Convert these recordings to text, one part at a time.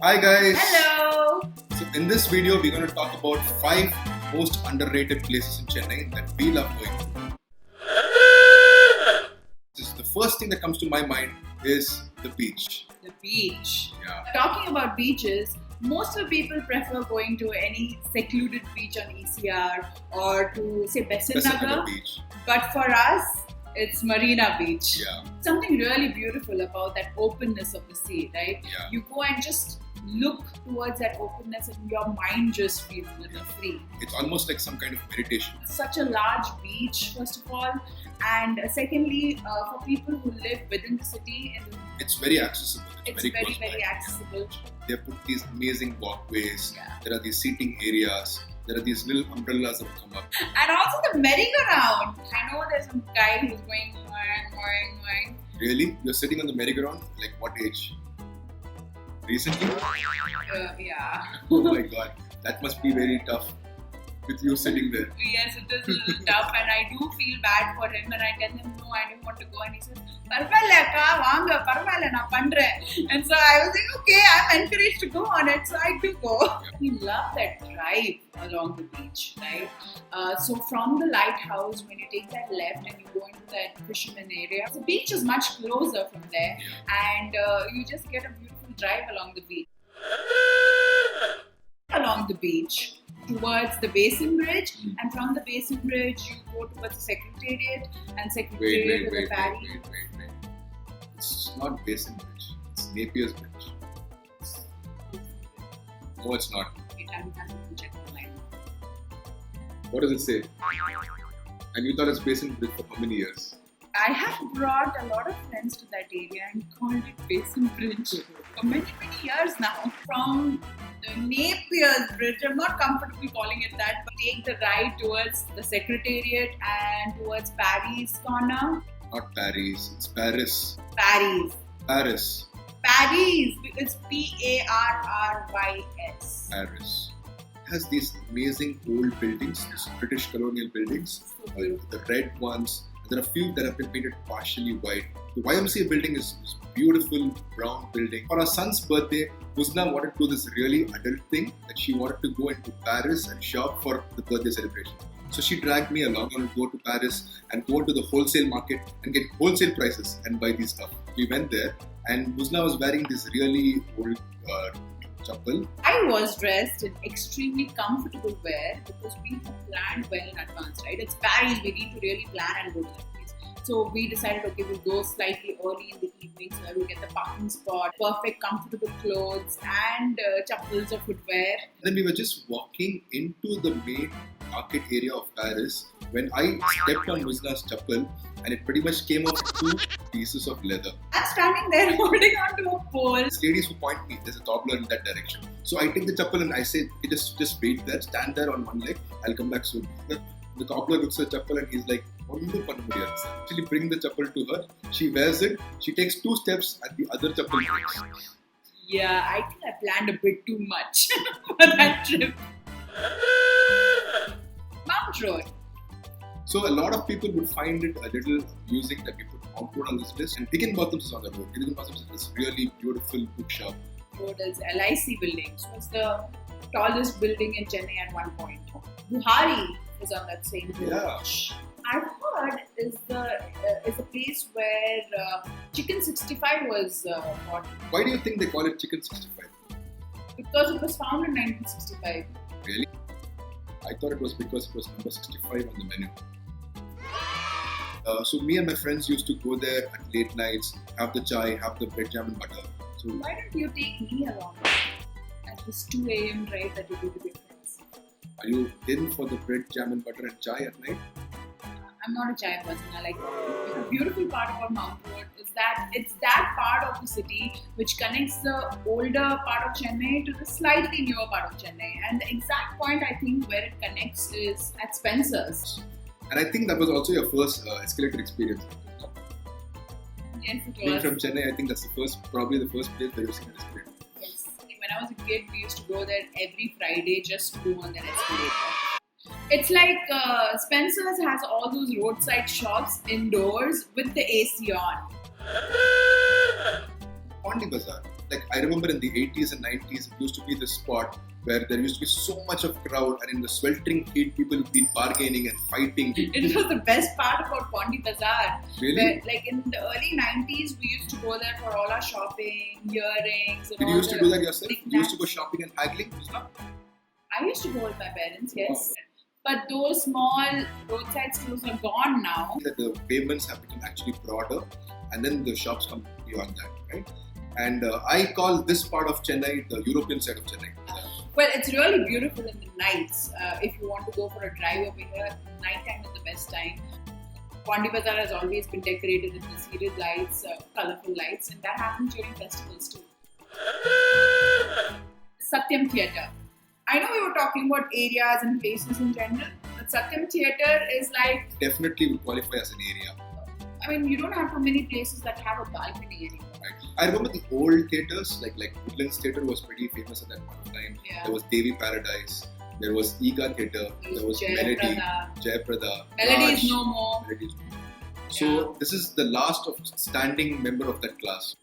Hi guys! Hello! So in this video we're going to talk about 5 most underrated places in Chennai that we love going to. The first thing that comes to my mind is the beach. The beach. Yeah. Talking about beaches, most of the people prefer going to any secluded beach on ECR or to say Besant Nagar Nagar. Beach. But for us, it's Marina Beach. Yeah. Something really beautiful about that openness of the sea, right? Yeah. You go and just look towards that openness and your mind just feels a little free. It's almost like some kind of meditation. It's such a large beach, first of all, and secondly, for people who live within the city, It's very accessible. it's very very, close very by. accessible. They have put these amazing walkways. Yeah. There are these seating areas. There are these little umbrellas that come up. And also the merry-go-round. I know there's some guy who's going. Really? You're sitting on the merry-go-round? Like what age? Recently? Yeah. Oh my god. That must be very tough with you sitting there. Yes, it is a little tough, and I do feel bad for him. And I tell him, no, I don't want to go. And he says, "Parvailla ka, vaanga, parvailla, na pandren." And so I was like, okay, I'm encouraged to go on it, so I do go. We love that drive along the beach, right? So from the lighthouse, when you take that left and you go into that fisherman area, the beach is much closer from there, and you just get a beautiful drive along the beach. Along the beach towards the Basin Bridge, and from the Basin Bridge you go towards the Secretariat, and Secretariat to the ferry. Wait. It's not Basin Bridge. It's Napier's Bridge. No, it's not. I'm having to check online. What does it say? And you thought it's Basin Bridge for how many years? I have brought a lot of friends to that area and called it Basin Bridge for many years now. From the Napier's Bridge, I'm not comfortable calling it that, but take the ride towards the Secretariat and towards Paris corner. Not Paris. It's Paris. Paris. Paris. Paris, it's Parrys. Paris. It has these amazing old buildings, these British colonial buildings, the red ones. There are a few that have been painted partially white. The YMCA building is beautiful brown building. For our son's birthday, Muzna wanted to do this really adult thing that she wanted to go into Paris and shop for the birthday celebration. So she dragged me along and go to Paris and go to the wholesale market and get wholesale prices and buy these stuff. We went there and Muzna was wearing this really old chappal. I was dressed in extremely comfortable wear because we have planned well in advance, right? It's Paris, we need to really plan and go to that place. So we decided, okay, we'll go slightly early in the evening so that we'll get the parking spot, perfect comfortable clothes and chappals or footwear. Then we were just walking into the main market area of Paris when I stepped on Muzna's chappal and it pretty much came off 2 pieces of leather. I'm standing there holding onto a pole. These ladies who point me, there's a cobbler in that direction. So I take the chappal and I say, okay, just wait there, stand there on one leg, I'll come back soon. The cobbler looks at the chappal and he's like, actually bring the chappal to her. She wears it, she takes 2 steps and the other chappal breaks. Yeah, I think I planned a bit too much for that trip. Mount Road. So a lot of people would find it a little amusing that we put Mount Road on this list. And Higginbotham's is on the road. Higginbotham's is this really beautiful bookshop. Road is LIC building. So it's the tallest building in Chennai at one point. Buhari is on that same road. Yeah. I've heard is a place where Chicken 65 was bought Why do you think they call it Chicken 65? because it was found in 1965. Really? I thought it was because it was number 65 on the menu. So me and my friends used to go there at late nights, have the chai, have the bread jam and butter. So Why don't you take me along at this 2 a.m. drive that you do with your friends? are you in for the bread jam and butter and chai at night? I'm not a chai person. I like coffee. The beautiful part about Mount Road is that it's that part of the city which connects the older part of Chennai to the slightly newer part of Chennai. And the exact point I think where it connects is at Spencer's. And I think that was also your first escalator experience. Yes, it Being was. from Chennai, I think that's probably the first place that you've seen an escalator. Yes. When I was a kid, we used to go there every Friday just to go on that escalator. It's like Spencer's has all those roadside shops indoors with the AC on. Pondi Bazaar. like I remember in the 80s and 90s, it used to be the spot where there used to be so much of crowd, and in the sweltering heat, people would be bargaining and fighting. It was the best part about Pondi Bazaar. Really? Where, like in the early 90s, we used to go there for all our shopping, earrings, and Did all you used to do that yourself? knickknacks. You used to go shopping and haggling? I used to go with my parents, yes. Wow. But those small roadside stores are gone now. That the pavements have become actually broader, and then the shops come beyond that, right? And I call this part of Chennai the European side of Chennai. Well, it's really beautiful in the nights. If you want to go for a drive over here, nighttime is the best time. Pondi Bazaar has always been decorated in the serial lights, colourful lights, and that happens during festivals too. Satyam Theater. I know we were talking about areas and places in general, but Satyam Theater is like... Definitely would qualify as an area. I mean, you don't have too many places that have a balcony anymore. Right. I remember the old theatres, like Woodlands Theatre was pretty famous at that point of time. Yeah. There was Devi Paradise, there was Ega Theatre, there was Melody, Jayaprada. Melody is no more. Melody is no more. So this is the last of standing member of that class.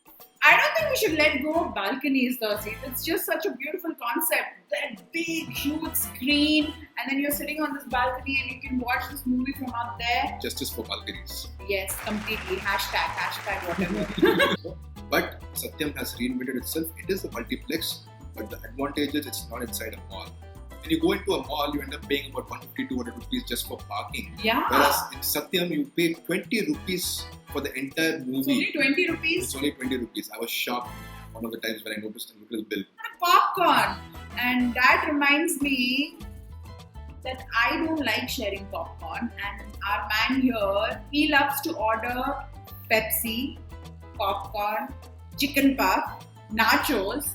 I don't think we should let go of balconies, Thauseef. It's just such a beautiful concept. That big, huge screen, and then you're sitting on this balcony and you can watch this movie from up there. Justice for balconies. Yes, completely. Hashtag whatever. But Satyam has reinvented itself. It is a multiplex, but the advantage is it's not inside a mall. When you go into a mall, you end up paying about 150-200 rupees just for parking. Yeah. Whereas in Satyam, you pay 20 rupees for the entire movie. It's only 20 rupees? It's only 20 rupees. I was shocked one of the times when I noticed and looked at the bill. Popcorn. And that reminds me that I don't like sharing popcorn. And our man here, he loves to order Pepsi, popcorn, chicken puff, nachos,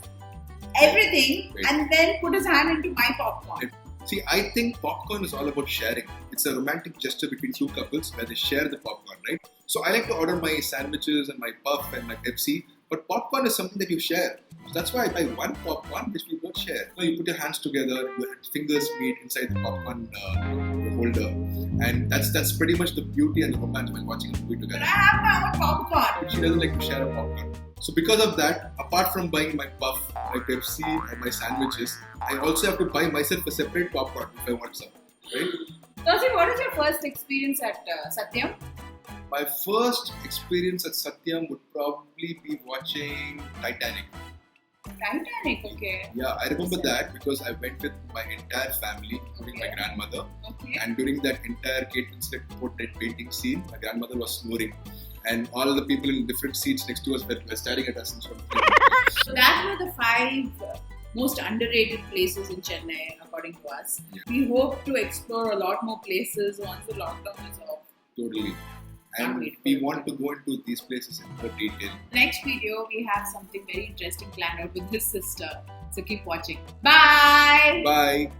everything, and then put his hand into my popcorn. See, I think popcorn is all about sharing. It's a romantic gesture between two couples where they share the popcorn, right? So I like to order my sandwiches and my puff and my Pepsi, but popcorn is something that you share. So that's why I buy one popcorn which we both share. So you put your hands together, your fingers meet inside the popcorn holder, and that's pretty much the beauty and the romance when watching a movie together. But I have my own popcorn. She doesn't like to share a popcorn. So because of that, apart from buying my puff, my Pepsi and my sandwiches, I also have to buy myself a separate popcorn if I want some, right? Thauseef, what is your first experience at Satyam? My first experience at Satyam would probably be watching Titanic. Titanic, okay. Yeah, I remember that because I went with my entire family, including my grandmother. Okay. And during that entire Kate Winslet portrait painting scene, my grandmother was snoring. And all the people in different seats next to us were staring at us in front of So that were the 5 most underrated places in Chennai, according to us. Yeah. We hope to explore a lot more places once the lockdown is off. Totally. And we want to go into these places in more detail. Next video, we have something very interesting planned out with his sister. So keep watching. Bye! Bye!